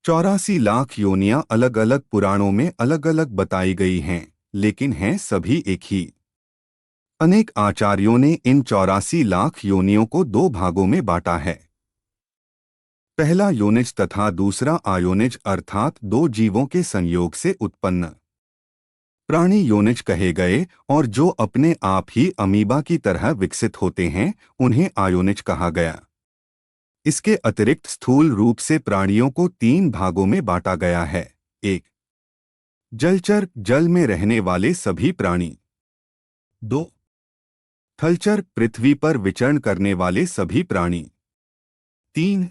84 लाख योनियां अलग अलग पुराणों में अलग अलग बताई गई हैं, लेकिन हैं सभी एक ही। अनेक आचार्यों ने इन 84 लाख योनियों को दो भागों में बांटा है। पहला योनिज तथा दूसरा आयोनिज अर्थात दो जीवों के संयोग से उत्पन्न प्राणी योनिज कहे गए, और जो अपने आप ही अमीबा की तरह विकसित होते हैं उन्हें आयोनिज कहा गया। इसके अतिरिक्त स्थूल रूप से प्राणियों को तीन भागों में बांटा गया है। एक, जलचर, जल में रहने वाले सभी प्राणी। दो, थलचर, पृथ्वी पर विचरण करने वाले सभी प्राणी। तीन,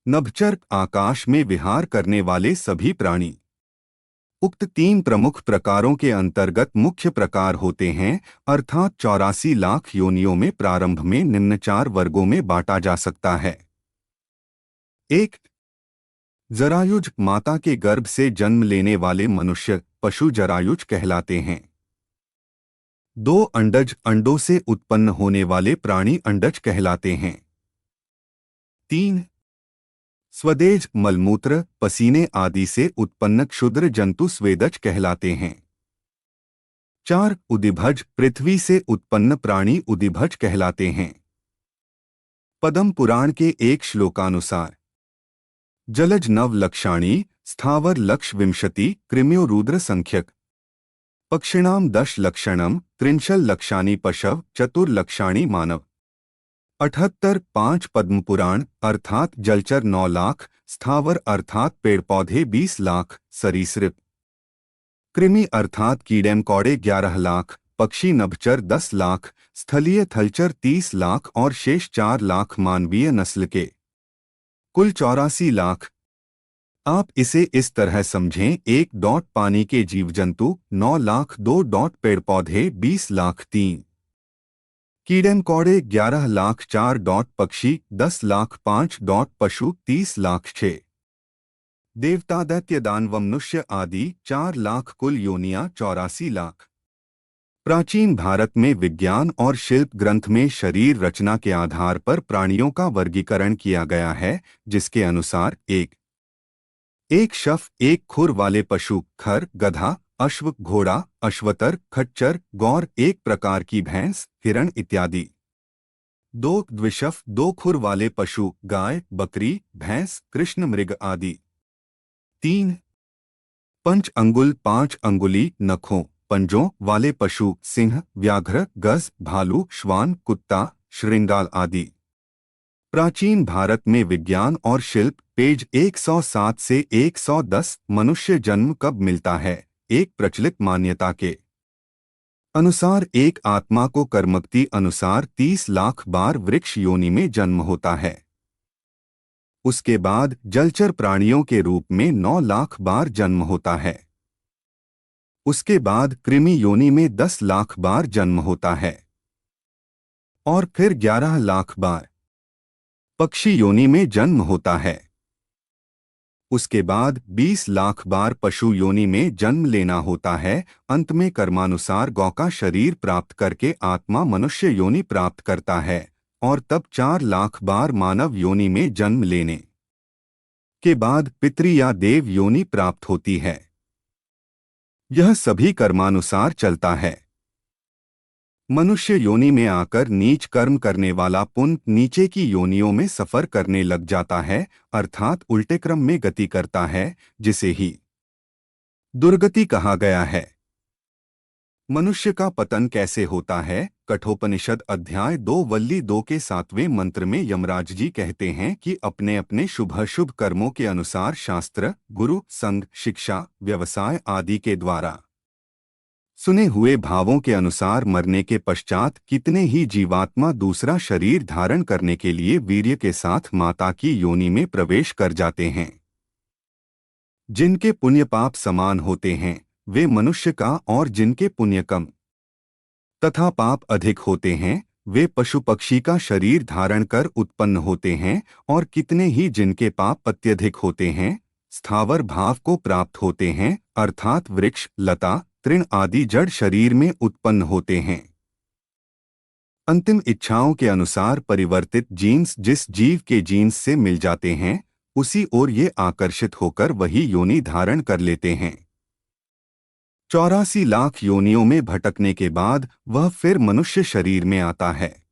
नभचर, आकाश में विहार करने वाले सभी प्राणी। उक्त तीन प्रमुख प्रकारों के अंतर्गत मुख्य प्रकार होते हैं, अर्थात 84 लाख योनियों में प्रारंभ में निम्न चार वर्गों में बांटा जा सकता है। एक, जरायुज, माता के गर्भ से जन्म लेने वाले मनुष्य पशु जरायुज कहलाते हैं। दो, अंडज, अंडों से उत्पन्न होने वाले प्राणी अंडज कहलाते हैं। तीन, स्वदेज, मलमूत्र, पसीने आदि से उत्पन्न क्षुद्र जंतु स्वेदज कहलाते हैं। चार, उदिभज, पृथ्वी से उत्पन्न प्राणी उदिभज कहलाते हैं। पद्म पुराण के एक श्लोकानुसार जलज नव लक्षाणी, स्थावर लक्ष विंशति, कृम्यो रुद्र संख्यक, पक्षिणाम 10 लक्षणम, त्रिंशल लक्षाणी पशव, चतुर्लक्षाणी मानव। 78, 5 पद्म पुराण अर्थात जलचर 9 लाख, स्थावर अर्थात पेड़ पौधे 20 लाख, सरीसृप कृमि अर्थात कीड़े मकोड़े 11 लाख, पक्षी नभचर 10 लाख, स्थलीय थलचर 30 लाख और शेष 4 लाख मानवीय नस्ल के, कुल 84 लाख। आप इसे इस तरह समझें, 1 पानी के जीव जंतु 9 लाख, 2 पेड़ पौधे 20 लाख, 3 कीड़े मकोड़े 11 लाख, 4 पक्षी 10 लाख, 5 पशु 30 लाख, 6 देवता दैत्य दानव मनुष्य आदि 4 लाख, कुल योनियां 84 लाख। प्राचीन भारत में विज्ञान और शिल्प ग्रंथ में शरीर रचना के आधार पर प्राणियों का वर्गीकरण किया गया है, जिसके अनुसार एक शफ, एक खुर वाले पशु खर, गधा, अश्व, घोड़ा, अश्वतर, खच्चर, गौर, एक प्रकार की भैंस, हिरण इत्यादि। दो, द्विशफ, दो खुर वाले पशु गाय, बकरी, भैंस, कृष्ण मृग आदि। तीन, पंच अंगुल, 5 अंगुली नखों पंजों वाले पशु सिंह, व्याघ्र, गज, भालू, श्वान, कुत्ता, श्रृंगाल आदि। प्राचीन भारत में विज्ञान और शिल्प पेज 107 से 110 मनुष्य जन्म कब मिलता है। एक प्रचलित मान्यता के अनुसार एक आत्मा को कर्मक्ति अनुसार 30 लाख बार वृक्ष योनि में जन्म होता है। उसके बाद जलचर प्राणियों के रूप में 9 लाख बार जन्म होता है। उसके बाद कृमि योनि में 10 लाख बार जन्म होता है और फिर 11 लाख बार पक्षी योनि में जन्म होता है। उसके बाद 20 लाख बार पशु योनि में जन्म लेना होता है। अंत में कर्मानुसार गौ का शरीर प्राप्त करके आत्मा मनुष्य योनि प्राप्त करता है और तब 4 लाख बार मानव योनि में जन्म लेने के बाद पितृ या देव योनि प्राप्त होती है। यह सभी कर्मानुसार चलता है। मनुष्य योनि में आकर नीच कर्म करने वाला पुण्य नीचे की योनियों में सफर करने लग जाता है, अर्थात उल्टे क्रम में गति करता है, जिसे ही दुर्गति कहा गया है। मनुष्य का पतन कैसे होता है। कठोपनिषद अध्याय 2 वल्ली 2 के 7वें मंत्र में यमराज जी कहते हैं कि अपने अपने शुभ कर्मों के अनुसार शास्त्र, गुरु, संग, शिक्षा, व्यवसाय आदि के द्वारा सुने हुए भावों के अनुसार मरने के पश्चात कितने ही जीवात्मा दूसरा शरीर धारण करने के लिए वीर्य के साथ माता की योनि में प्रवेश कर जाते हैं। जिनके पुण्य पाप समान होते हैं वे मनुष्य का, और जिनके पुण्य कम तथा पाप अधिक होते हैं वे पशु पक्षी का शरीर धारण कर उत्पन्न होते हैं, और कितने ही जिनके पाप अत्यधिक होते हैं स्थावर भाव को प्राप्त होते हैं, अर्थात वृक्ष, लता, तृण आदि जड़ शरीर में उत्पन्न होते हैं। अंतिम इच्छाओं के अनुसार परिवर्तित जीन्स जिस जीव के जीन्स से मिल जाते हैं उसी ओर ये आकर्षित होकर वही योनि धारण कर लेते हैं। 84 लाख योनियों में भटकने के बाद वह फिर मनुष्य शरीर में आता है।